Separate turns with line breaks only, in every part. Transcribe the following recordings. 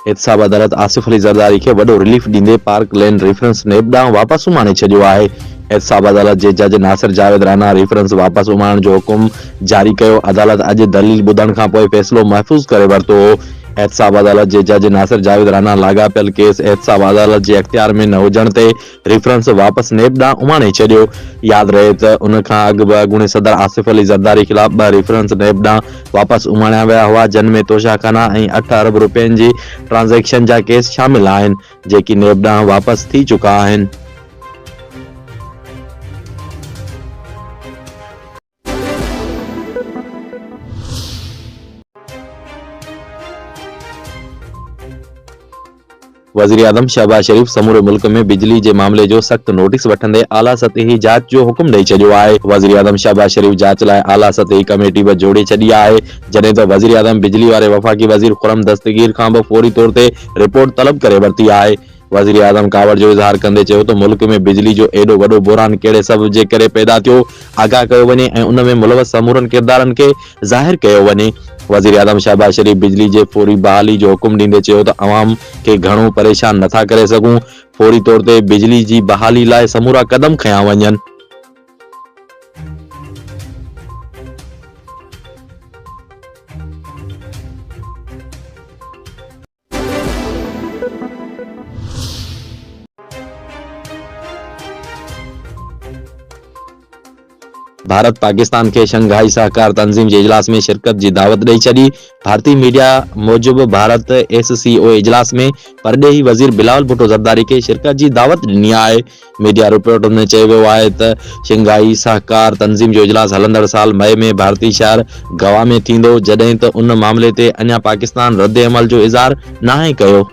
एहतसाब अदालत आसिफ अली ज़रदारी खे वॾो रिलीफ ॾींदे पार्क लेन रेफरेंस नेब ॾांहुं वापसि उमाणे छॾियो आहे। एहतसाब अदालत जे जज नासिर जावेद राना रेफरेंस वापसि उमाइण जो हुकुम जारी कयो। अदालत अॼु दलील ॿुधण खां पोइ फ़ैसिलो महफ़ूज़ करे वरितो हो। एहतसाब अदालत जे जज नासिर जावेद राना लाॻापियल केस एहतसाब अदालत जे अख़्तियार में न हुजण ते रेफरेंस वापसि नेब ॾांहुं उमाणे छॾियो। यादि रहे त उन खां अॻु बि अॻूणे सदर आसिफ अली ज़रदारी ख़िलाफ़ 2 रेफरेंस नेब ॾांहुं वापसि उमाणिया विया हुआ, जिन में तोशाखाना ऐं 8 अरब रुपयनि जी ट्रांज़ेक्शन जा केस शामिल आहिनि, जेकी नेब ॾांहुं वापसि थी चुका आहिनि। वज़ीर आज़म शहबाज शरीफ समूरे मुल्क में बिजली जे मामले जो सख़्त नोटिस वठंदे आला सतही जांच जो हुकुम ॾेई छॾियो आहे। वज़ीर आज़म शहबाज शरीफ जांच लाइ आला सतही कमेटी बि जोड़े छॾी आहे, जॾहिं त वज़ीर आज़म बिजली वारे वफ़ाक़ी वज़ीर खुर्रम दस्तगीर खां बि फौरी तौर ते रिपोर्ट तलब करे वरिती आहे। वज़ीर आज़म कावड़ जो इज़हार कंदे चयो त मुल्क में बिजली जो एॾो वॾो बुहरान कहिड़े सबब जे करे पैदा थियो, आगाह कयो वञे ऐं उन में मुलवस समूरनि किरदारनि खे ज़ाहिर कयो वञे। वज़ीर आज़म शहबाज शरीफ बिजली जे फौरी बहाली जो हुकुम ॾींदे चयो त अवाम खे घणो परेशान नथा करे सघूं, फौरी तौर ते बिजली जी बहाली लाइ समूरा कदम खयां वञनि। भारत पाकिस्तान के शंघाई सहकार तंजीम के इजलास में शिरकत की दावत दी छड़ी। भारतीय मीडिया मूजिब भारत SCO इजलास में परडेही वजीर बिलावल भुट्टो ज़रदारी के शिरकत की दावत दी है। मीडिया रिपोर्ट में चयो वियो आहे त शंघाई सहकार तंजीम जो इजलास हलंदड़ साल मई में भारतीय शहर गवा में थींदो, जड॒हिं त उन मामले ते अञा पाकिस्तान रद्द अमल जो इज़हार नाहे कयो।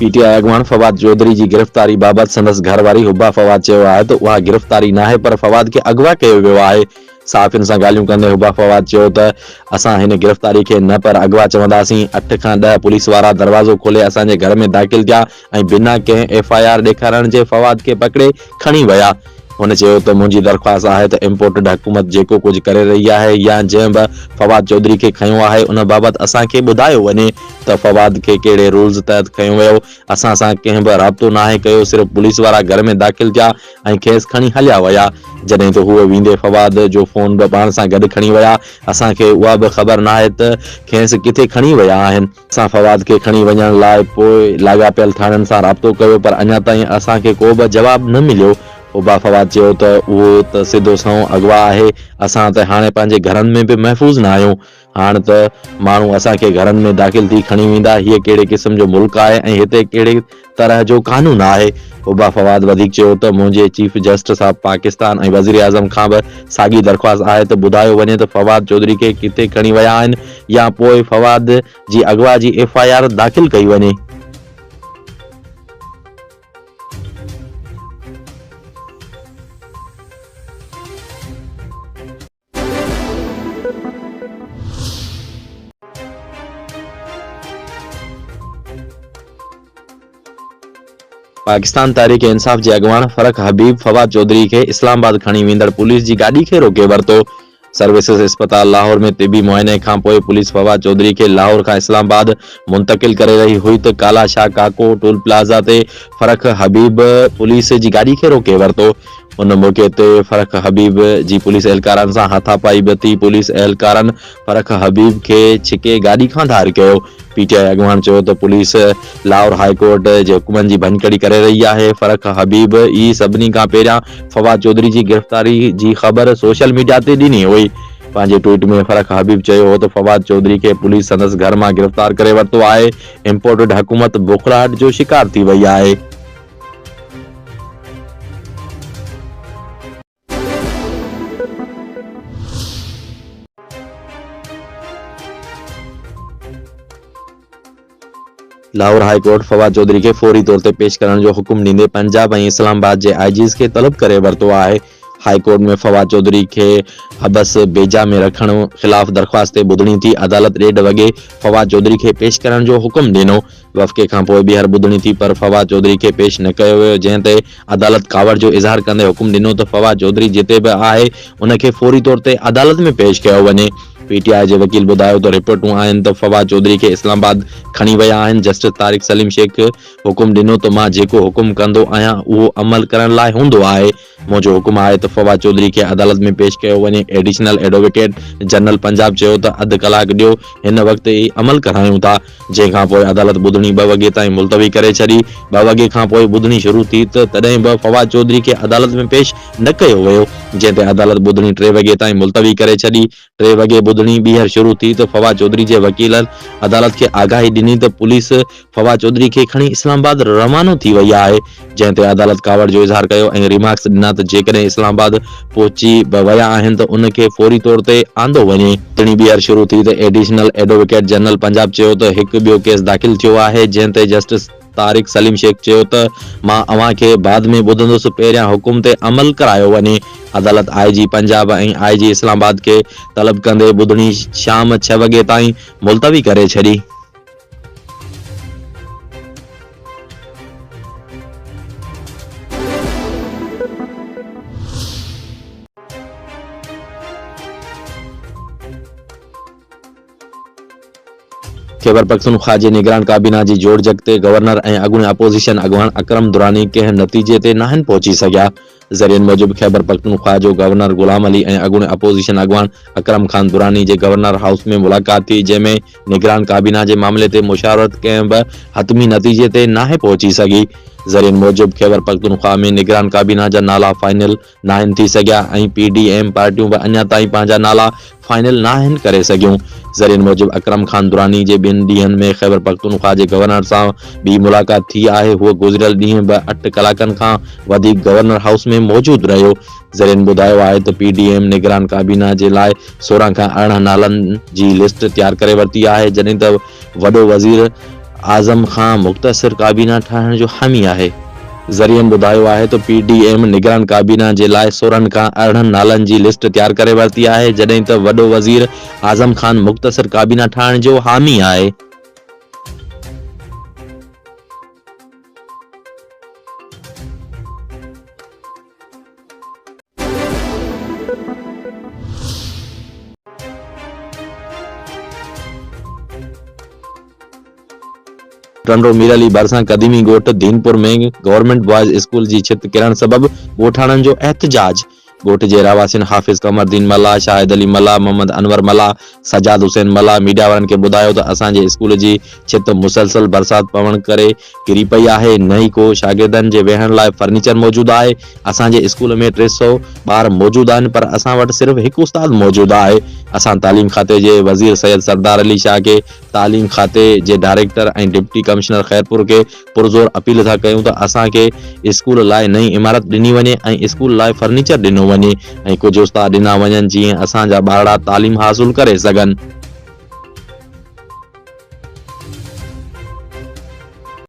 पीटीआई अगवान फवाद चौधरी की गिरफ्तारी बाबत संदसि घरवारी हुब्बा फवाद चयो आहे त उहा गिरफ्तारी नाहे, पर फवाद के अगवा कयो वियो आहे। साफ़ियुनि सां ॻाल्हियूं कंदे हुब्बा फवाद चयो त असां हिन गिरफ्तारी खे न पर अगवा चवंदासीं। 8 खां 10 पुलिस वारा दरवाज़ो खोले असांजे घर में दाख़िल थिया ऐं बिना कंहिं FIR ॾेखारण जे फवाद खे पकड़े खणी विया। हुन चयो त मुंहिंजी दरख़्वास्त आहे त इम्पोर्टेड हुकूमत जेको कुझु करे रही आहे या जंहिं बि फवाद चौधरी खे खयो आहे उन बाबति असांखे ॿुधायो वञे त फवाद खे कहिड़े रूल्स तहत खयो वियो। असां सां कंहिं बि राब्तो नाहे कयो, सिर्फ़ पुलिस वारा घर में दाख़िल थिया ऐं खेसि खणी हलिया विया। जॾहिं त उहे वेंदे फवाद जो फ़ोन बि पाण सां गॾु खणी विया। असांखे उहा बि ख़बर नाहे त खेसि किथे खणी विया आहिनि। असां फवाद खे खणी वञण लाइ पोइ लाॻापियल थाणनि सां राब्तो कयो, पर अञा ताईं असांखे को बि जवाबु न मिलियो। हुब्बा फवाद चयो त उहो त सिधो संओं अगवा आहे। असां त हाणे पंहिंजे घरनि में बि महफ़ूज़ न आहियूं। हाणे त माण्हू असांखे घरनि में दाख़िल थी खणी वेंदा। हीअ कहिड़े क़िस्म जो मुल्क आहे ऐं हिते कहिड़े तरह जो कानून आहे। हुब्बा फवाद वधीक चयो त मुंहिंजे चीफ जस्टिस ऑफ पाकिस्तान ऐं वज़ीर आज़म खां बि साॻी दरख़्वास्त आहे त ॿुधायो वञे त फवाद चौधरी खे किथे खणी विया आहिनि या पोइ फवाद जी अगवा जी FIR दाख़िल कई वञे। पाकिस्तान तहरीक इंसाफ जे अगवान फरक हबीब फवाद चौधरी के इस्लामाबाद खणी वेंदड़ पुलिस जी गाड़ी के रोके वरितो। सर्विसेज अस्पताल लाहौर में तिबी मुआयने खां पोइ पुलिस फवाद चौधरी के लाहौर खां इस्लामाबाद मुंतकिल करे रही हुई त काला शाह काको टोल प्लाज़ा ते फरक हबीब पुलिस जी गाड़ी के रोके वरितो। उन मौके ते फरक हबीब जी पुलिस एहलकारनि सां हाथापाई बि थी। पुलिस एहलकारनि फरक हबीब खे छिके गाड़ी खां धार कयो। PTI अगवान चयो त पुलिस लाहौर हाई कोर्ट जे हुकुमनि जी भञकड़ी करे रही आहे। फरक हबीब ई सभिनी खां पहिरियां फवाद चौधरी जी गिरफ़्तारी जी ख़बर सोशल मीडिया ते ॾिनी हुई। पंहिंजे ट्वीट में फरक हबीब चयो हो त फवाद चौधरी खे पुलिस संदसि घर मां गिरफ़्तार करे वरितो आहे। इम्पोर्टेड हुकूमत बुखलाहट जो शिकार थी वई आहे। लाहौर हाई कोर्ट फवाद चौधरी के फौरी तौर ते पेश करण जो हुकुम ॾींदे पंजाब ऐं इस्लामाबाद जे आईजीज़ खे तलब करे वरितो आहे। हाई कोर्ट में फवाद चौधरी खे हबस बेजा में रखण ख़िलाफ़ दरख़्वास्त ते ॿुधणी थी। अदालत 1:30 वॻे फवाद चौधरी खे पेश करण जो हुकुम ॾिनो। वफ़क़े खां पोइ ॿीहर ॿुधणी थी पर फवाद चौधरी खे पेश न कयो वियो, जंहिं ते अदालत कावड़ जो इज़हार कंदे हुकुम ॾिनो त फवाद चौधरी जिते बि आहे उन खे फौरी तौर ते अदालत में पेश कयो वञे। पीटीआई जे वकील ॿुधायो त रिपोर्टूं आहिनि त फवाद चौधरी खे इस्लामाबाद खणी विया आहिनि। जस्टिस तारिक सलीम शेख हुकुम ॾिनो त मां जेको हुकुम कंदो आहियां उहो अमल करण लाइ हूंदो आहे। मुंहिंजो हुकुम आहे त फवाद चौधरी खे अदालत में पेश कयो वञे। एडिशनल एडवोकेट जनरल पंजाब चयो त अधु कलाक ॾियो, हिन वक़्त ई अमल करायूं था। जंहिंखां पोइ अदालत ॿुधणी 2 वॻे ताईं मुलतवी करे छॾी। 2 वॻे खां पोइ ॿुधणी शुरू थी त तॾहिं बि फवाद चौधरी खे अदालत में पेश न कयो वियो, जंहिं ते अदालत ॿुधणी 3 वॻे ताईं मुलतवी करे छॾी। 3 वॻे ॿुधणी ॿीहर शुरू थी त फवाद चौधरी जे वकीलनि अदालत खे आगाही ॾिनी त पुलिस फवाद चौधरी खे खणी इस्लामाबाद रवानो थी वई आहे, जंहिं ते अदालत कावड़ जो इज़हार कयो ऐं रिमार्क्स ॾिना त जेकॾहिं इस्लामाबाद पहुची विया आहिनि त उन खे फौरी तौर ते आंदो वञे। ॿुधणी ॿीहर शुरू थी त एडिशनल एडवोकेट जनरल पंजाब चयो त हिकु ॿियो केस दाख़िल थियो आहे, जंहिं ते जस्टिस तारिक सलीम शेख चयो त मां अव्हां खे बाद में ॿुधंदुसि, पहिरियां हुकुम ते अमल करायो वञे। अदालत आईजी पंजाब ऐं आईजी इस्लामाबाद खे तलब कंदे ॿुधणी शाम 6 वॻे ताईं मुलतवी करे छॾी। खैबर पख्तूनख्वा जे निगरान काबीना जी जोड़ जग ते गवर्नर ऐं अॻूणे अपोज़िशन अॻवान अकरम दुरानी कंहिं नतीजे ते नाहिनि पहुची सघिया। ज़रियनि मूजिबि खैबर पख्तूनख्वा जो गवर्नर गुलाम अली ऐं अॻूणे अपोज़िशन अॻवान अकरम खान दुरानी जे गवर्नर हाउस में मुलाक़ात थी, जंहिं में निगरान काबीना जे मामले ते मुशावरत कंहिं बि हतमी नतीजे ते नाहे पहुची सघी। ज़रियनि मूजिबि खैबर पख्तूनख्वा में निगरान काबीना जा नाला फाइनल नाहिनि थी सघिया ऐं PDM पार्टियूं बि अञा ताईं पंहिंजा नाला फाइनल नाहिनि करे सघियूं। ज़रियनि मूजिबि अकरम खान दुरानी जे 2 ॾींहनि में खैबर पख्तूनख्वा जे गवर्नर सां ॿी मुलाक़ात थी आहे। हूअ गुज़िरियल ॾींहं बि 8 कलाकनि खां वधीक गवर्नर हाउस में मौजूदु रहियो। ज़रियनि ॿुधायो आहे त PDM निगरान काबीना जे लाइ 16 खां 18 नालनि जी लिस्ट तयारु करे वरिती आहे, जॾहिं त वॾो वज़ीर आज़म खां मुख़्तसिर काबीना ठाहिण जो हामी आहे। ज़रियनि ॿुधायो आहे त PDM निगरान काबीना जे लाइ 16 खां 18 नालनि जी लिस्ट तयारु करे वरिती आहे, जॾहिं त वॾो वज़ीर आज़म खान मुख़्तसिर काबीना ठाहिण जो हामी आहे। टंडो मीर अली भरिसां क़दीमी ॻोठ दीनपुर में गवर्नमेंट बॉयज़ स्कूल जी छित किरण सबबि ॻोठाणनि जो एहतजाज। ॻोठ जे रहवासियुनि हाफ़िज़ कमरदीन मल्ला, शाहिद अली मल्ला, मोहम्मद अनवर मल्ला, सजाद हुसैन मल्ला मीडिया वारनि खे ॿुधायो त असांजे स्कूल जी छित मुसलसल बरसाति पवण करे किरी पई आहे, न ई को शागिर्दनि जे वेहण लाइ फर्नीचर मौजूदु आहे। असांजे स्कूल में 300 ॿार मौजूदु आहिनि, पर असां वटि सिर्फ़ु हिकु उस्ताद मौजूदु आहे। असां तालीम खाते जे वज़ीर सैयद सरदार अली शाह खे, तालीम खाते जे डायरेक्टर ऐं डिप्टी कमिश्नर खैरपुर खे पुरज़ोर अपील था कयूं त असांखे स्कूल लाइ नई इमारत ॾिनी वञे ऐं स्कूल लाइ फर्नीचर ॾिनो वञे ऐं कुझु उस्ताद ॾिना वञनि जीअं असांजा ॿारड़ा तालीम हासिल करे सघनि।